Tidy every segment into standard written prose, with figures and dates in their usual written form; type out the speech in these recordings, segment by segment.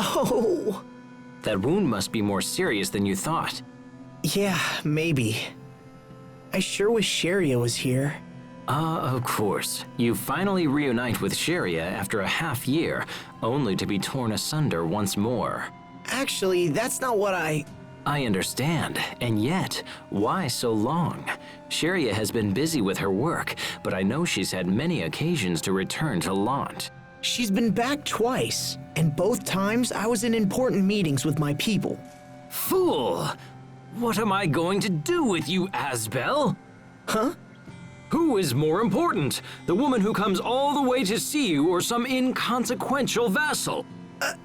Oh! That wound must be more serious than you thought. Yeah, maybe. I sure wish Sharia was here. Of course. You finally reunite with Sharia after a half year, only to be torn asunder once more. Actually, that's not what I understand, and yet, why so long? Sharia has been busy with her work, but I know she's had many occasions to return to Lant. She's been back twice, and both times I was in important meetings with my people. Fool! What am I going to do with you, Asbel? Huh? Who is more important? The woman who comes all the way to see you or some inconsequential vassal?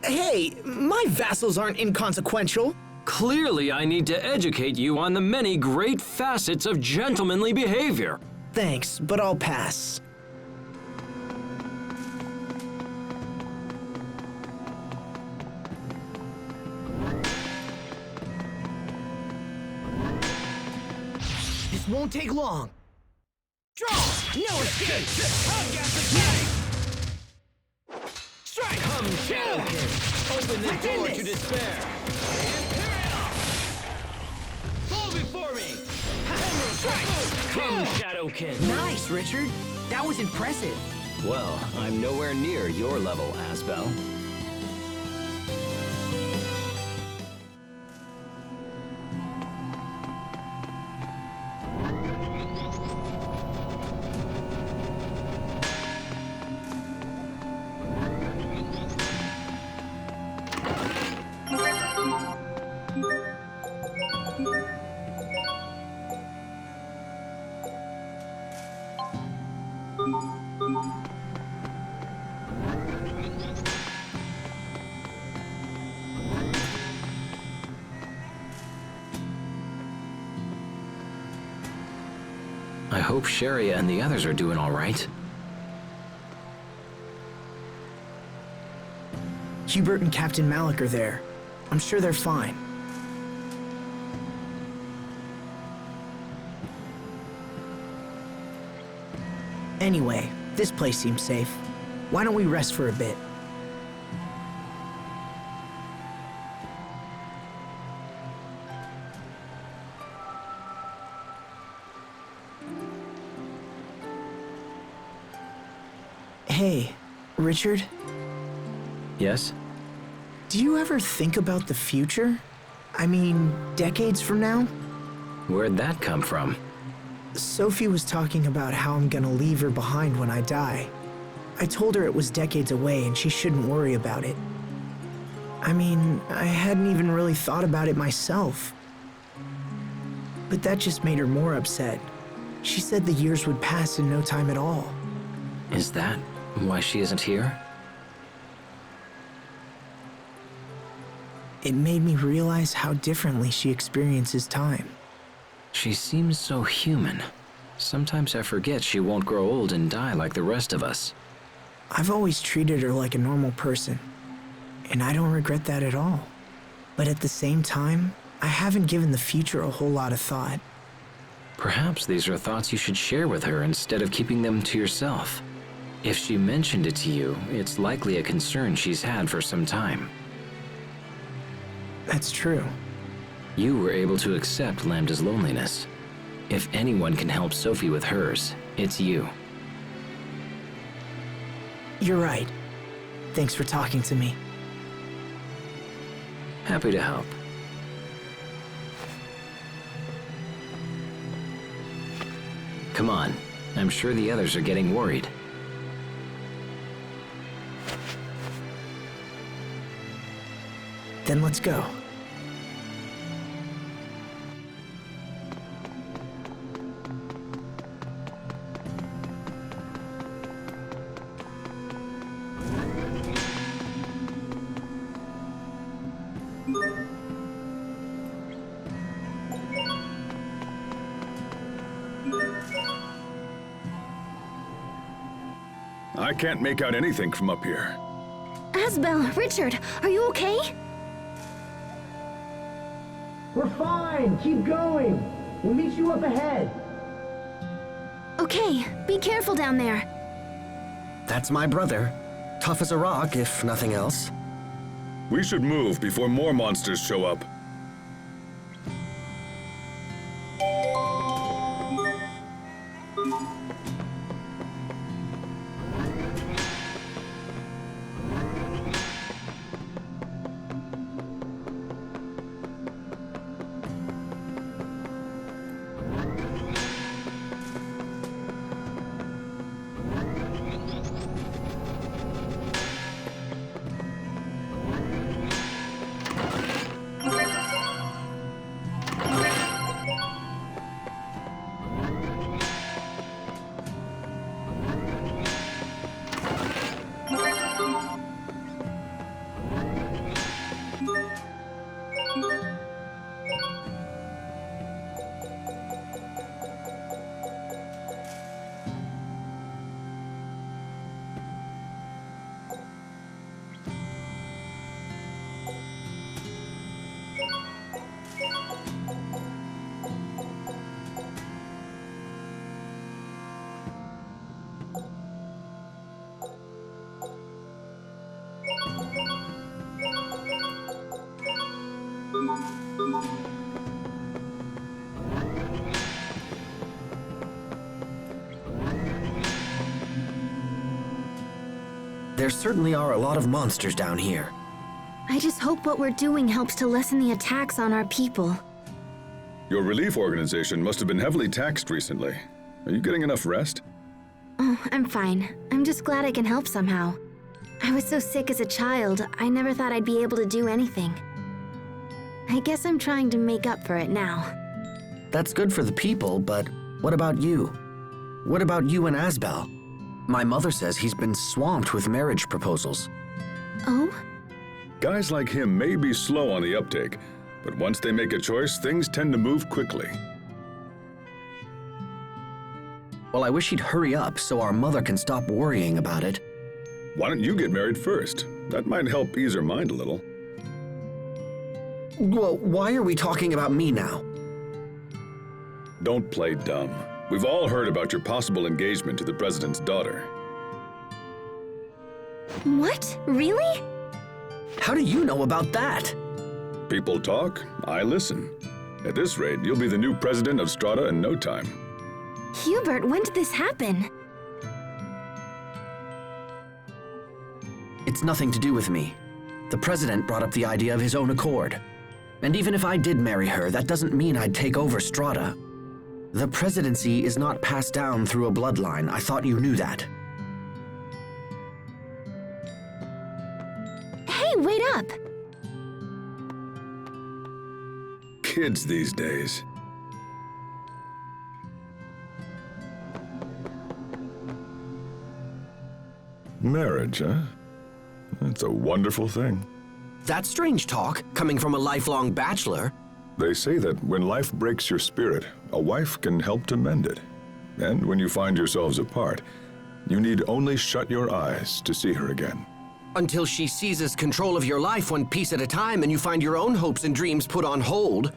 Hey, my vassals aren't inconsequential. Clearly, I need to educate you on the many great facets of gentlemanly behavior. Thanks, but I'll pass. This won't take long. Draw! No escape! Strike! Come, Shadowkin! Open the door to despair! Imperial! Fall before me! Strike! Come, Shadowkin! Nice, Richard. That was impressive. Well, I'm nowhere near your level, Asbel. I hope Sharia and the others are doing all right. Hubert and Captain Malik are there. I'm sure they're fine. Anyway, this place seems safe. Why don't we rest for a bit? Hey, Richard? Yes? Do you ever think about the future? I mean, decades from now? Where'd that come from? Sophie was talking about how I'm gonna leave her behind when I die. I told her it was decades away and she shouldn't worry about it. I mean, I hadn't even really thought about it myself. But that just made her more upset. She said the years would pass in no time at all. Is that why she isn't here? It made me realize how differently she experiences time. She seems so human. Sometimes I forget she won't grow old and die like the rest of us. I've always treated her like a normal person, and I don't regret that at all. But at the same time, I haven't given the future a whole lot of thought. Perhaps these are thoughts you should share with her instead of keeping them to yourself. If she mentioned it to you, it's likely a concern she's had for some time. That's true. You were able to accept Lambda's loneliness. If anyone can help Sophie with hers, it's you. You're right. Thanks for talking to me. Happy to help. Come on. I'm sure the others are getting worried. Then let's go. I can't make out anything from up here. Asbel, Richard, are you okay? We're fine. Keep going. We'll meet you up ahead. Okay, be careful down there. That's my brother. Tough as a rock, if nothing else. We should move before more monsters show up. There certainly are a lot of monsters down here. I just hope what we're doing helps to lessen the attacks on our people. Your relief organization must have been heavily taxed recently. Are you getting enough rest? Oh, I'm fine. I'm just glad I can help somehow. I was so sick as a child, I never thought I'd be able to do anything. I guess I'm trying to make up for it now. That's good for the people, but what about you? What about you and Asbel? My mother says he's been swamped with marriage proposals. Oh? Guys like him may be slow on the uptake, but once they make a choice, things tend to move quickly. Well, I wish he'd hurry up so our mother can stop worrying about it. Why don't you get married first? That might help ease her mind a little. Well, why are we talking about me now? Don't play dumb. We've all heard about your possible engagement to the president's daughter. What? Really? How do you know about that? People talk, I listen. At this rate, you'll be the new president of Strata in no time. Hubert, when did this happen? It's nothing to do with me. The president brought up the idea of his own accord. And even if I did marry her, that doesn't mean I'd take over Strata. The presidency is not passed down through a bloodline. I thought you knew that. Hey, wait up! Kids these days. Marriage, huh? That's a wonderful thing. That's strange talk, coming from a lifelong bachelor. They say that when life breaks your spirit, a wife can help to mend it. And when you find yourselves apart, you need only shut your eyes to see her again. Until she seizes control of your life one piece at a time and you find your own hopes and dreams put on hold.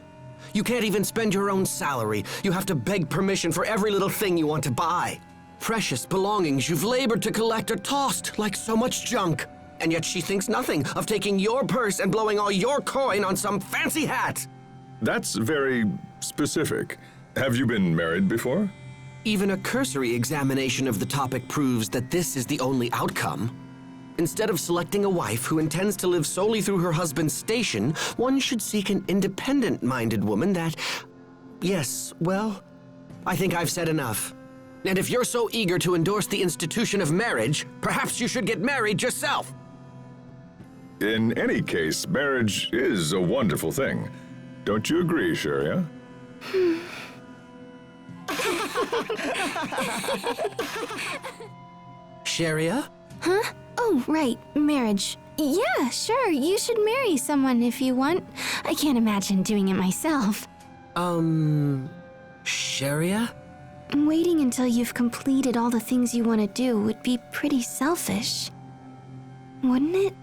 You can't even spend your own salary. You have to beg permission for every little thing you want to buy. Precious belongings you've labored to collect are tossed like so much junk. And yet she thinks nothing of taking your purse and blowing all your coin on some fancy hat. That's very specific. Have you been married before? Even a cursory examination of the topic proves that this is the only outcome. Instead of selecting a wife who intends to live solely through her husband's station, one should seek an independent-minded woman that... Yes, well, I think I've said enough. And if you're so eager to endorse the institution of marriage, perhaps you should get married yourself. In any case, marriage is a wonderful thing. Don't you agree, Sharia? Sharia? Huh? Oh, right, marriage. Yeah, sure, you should marry someone if you want. I can't imagine doing it myself. Sharia? Waiting until you've completed all the things you want to do would be pretty selfish. Wouldn't it?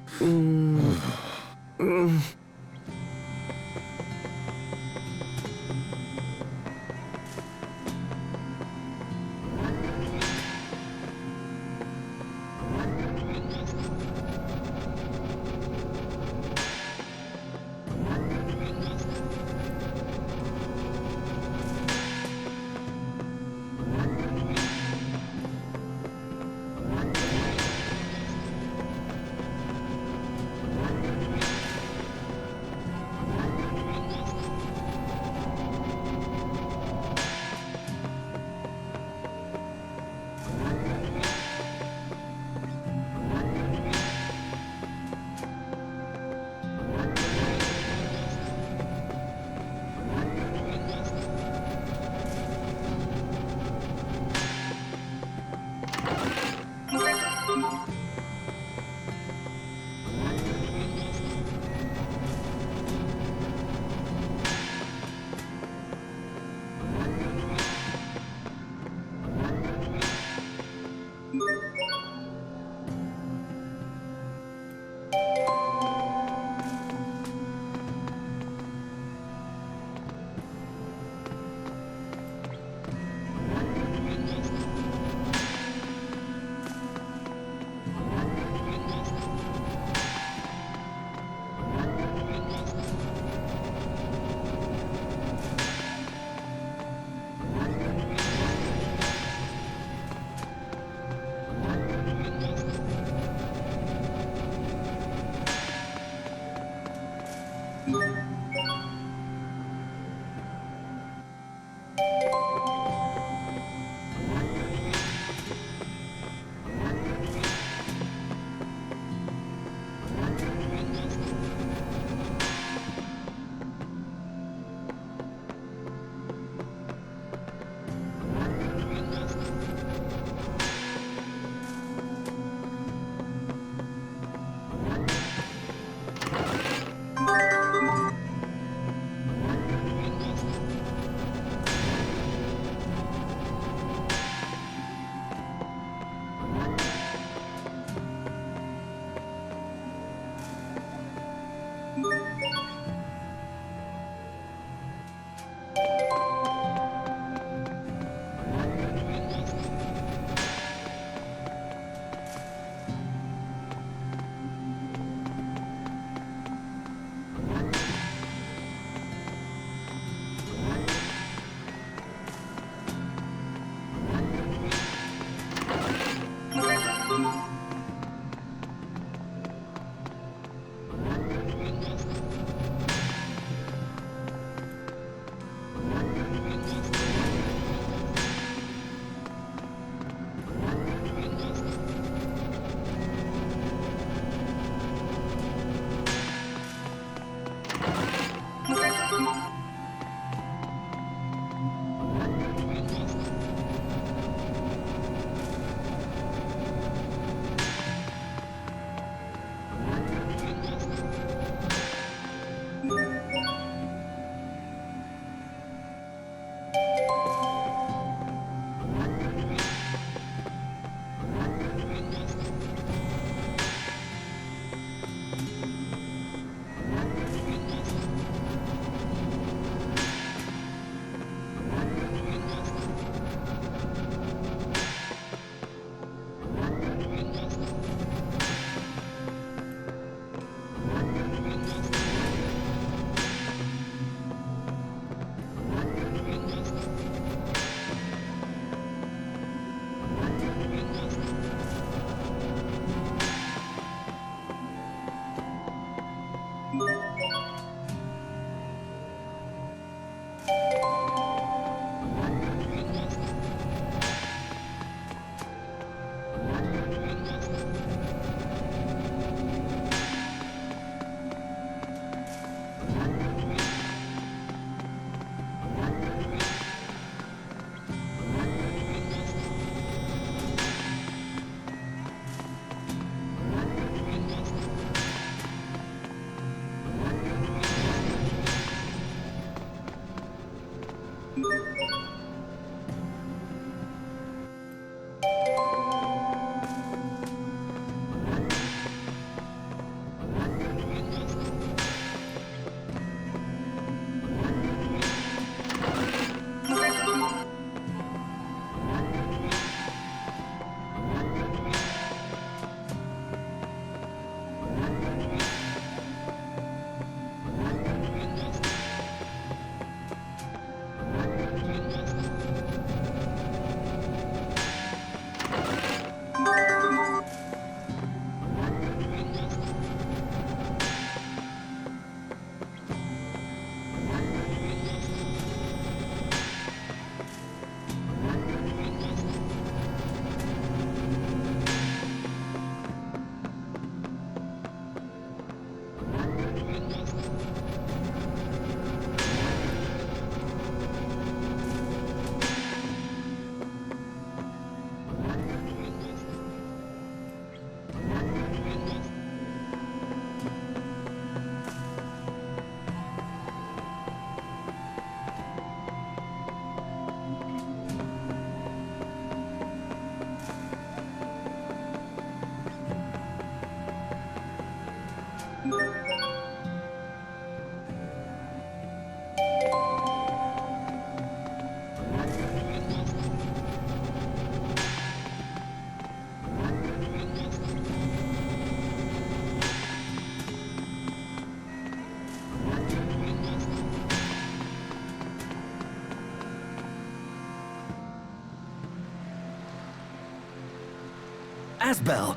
Asbel!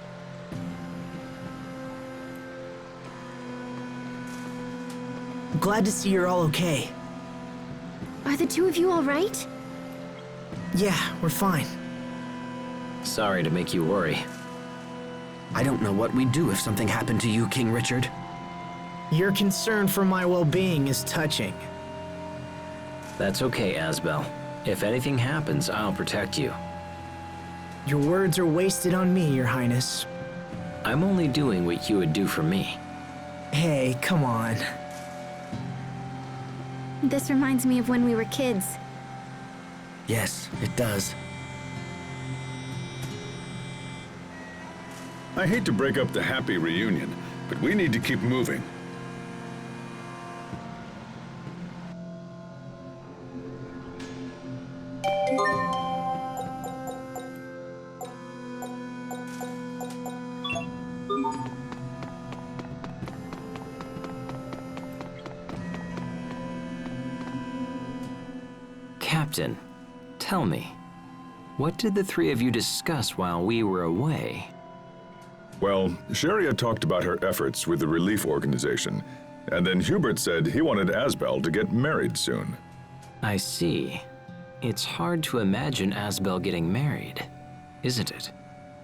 Glad to see you're all okay. Are the two of you all right? Yeah, we're fine. Sorry to make you worry. I don't know what we'd do if something happened to you, King Richard. Your concern for my well-being is touching. That's okay, Asbel. If anything happens, I'll protect you. Your words are wasted on me, Your Highness. I'm only doing what you would do for me. Hey, come on. This reminds me of when we were kids. Yes, it does. I hate to break up the happy reunion, but we need to keep moving. Captain, tell me, what did the three of you discuss while we were away? Well, Sharia talked about her efforts with the relief organization, and then Hubert said he wanted Asbel to get married soon. I see. It's hard to imagine Asbel getting married, isn't it?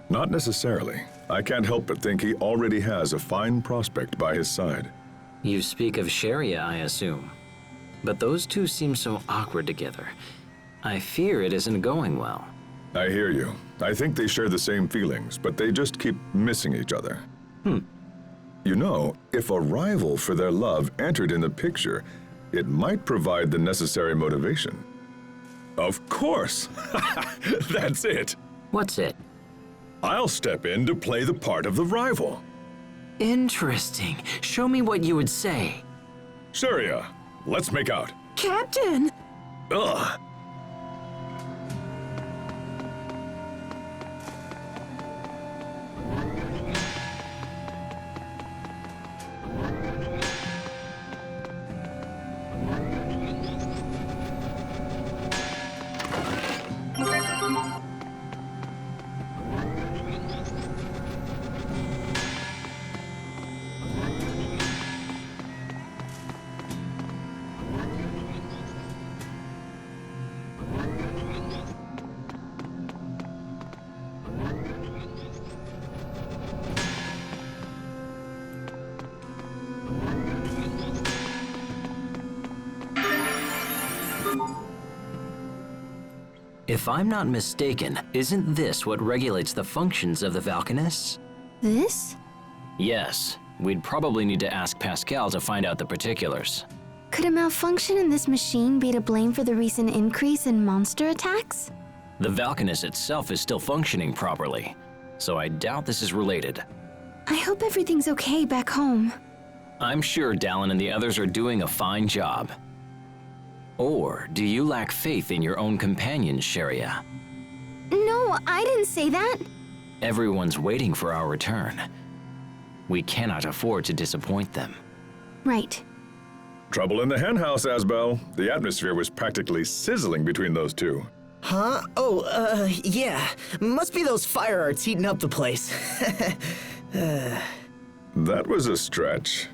Not necessarily. I can't help but think he already has a fine prospect by his side. You speak of Sharia, I assume. But those two seem so awkward together. I fear it isn't going well. I hear you. I think they share the same feelings, but they just keep missing each other. You know, if a rival for their love entered in the picture, it might provide the necessary motivation. Of course! That's it! What's it? I'll step in to play the part of the rival. Interesting. Show me what you would say. Sharia, let's make out. Captain! Ugh! If I'm not mistaken, isn't this what regulates the functions of the Valkanists? This? Yes. We'd probably need to ask Pascal to find out the particulars. Could a malfunction in this machine be to blame for the recent increase in monster attacks? The Valkanist itself is still functioning properly, so I doubt this is related. I hope everything's okay back home. I'm sure Dallin and the others are doing a fine job. Or do you lack faith in your own companions, Sharia? No, I didn't say that. Everyone's waiting for our return. We cannot afford to disappoint them. Right. Trouble in the henhouse, Asbel. The atmosphere was practically sizzling between those two. Huh? Oh, yeah. Must be those fire arts heating up the place. That was a stretch.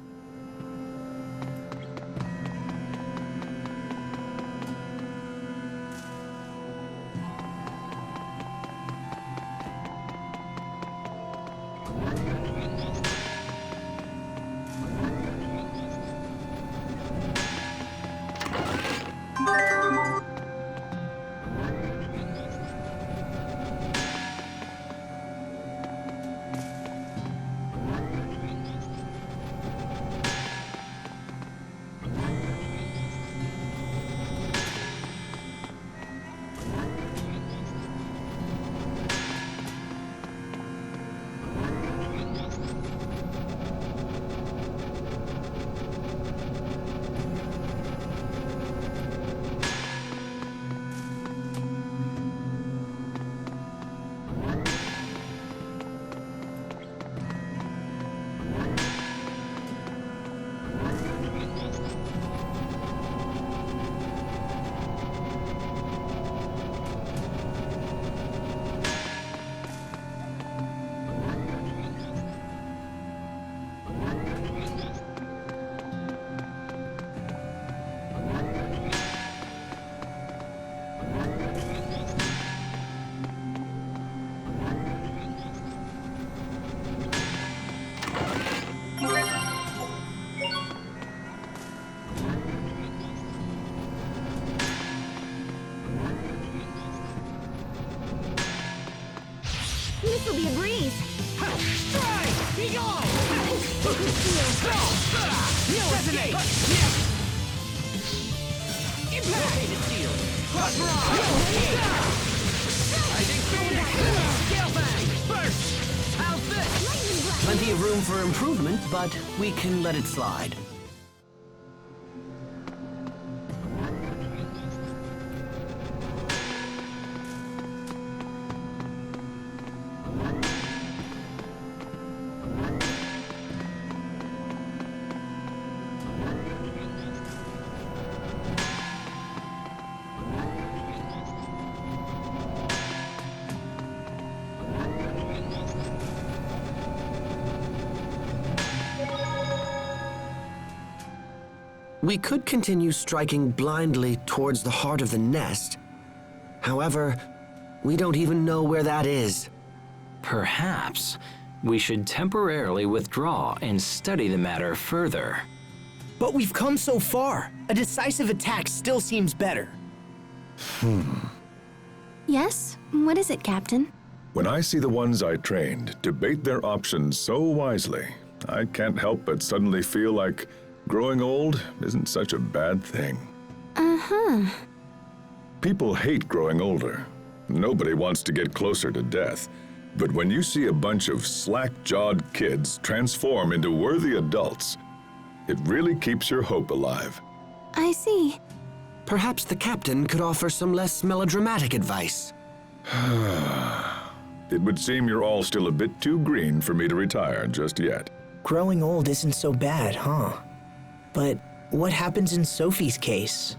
This'll be a breeze. Strike! Be gone! No escape! Impact! Rotated shield! Cross barrage! Scale bang! Burst! How's this? Plenty of room for improvement, but we can let it slide. We could continue striking blindly towards the heart of the nest. However, we don't even know where that is. Perhaps we should temporarily withdraw and study the matter further. But we've come so far. A decisive attack still seems better. Yes? What is it, Captain? When I see the ones I trained debate their options so wisely, I can't help but suddenly feel like growing old isn't such a bad thing. Uh-huh. People hate growing older. Nobody wants to get closer to death. But when you see a bunch of slack-jawed kids transform into worthy adults, it really keeps your hope alive. I see. Perhaps the captain could offer some less melodramatic advice. It would seem you're all still a bit too green for me to retire just yet. Growing old isn't so bad, huh? But what happens in Sophie's case?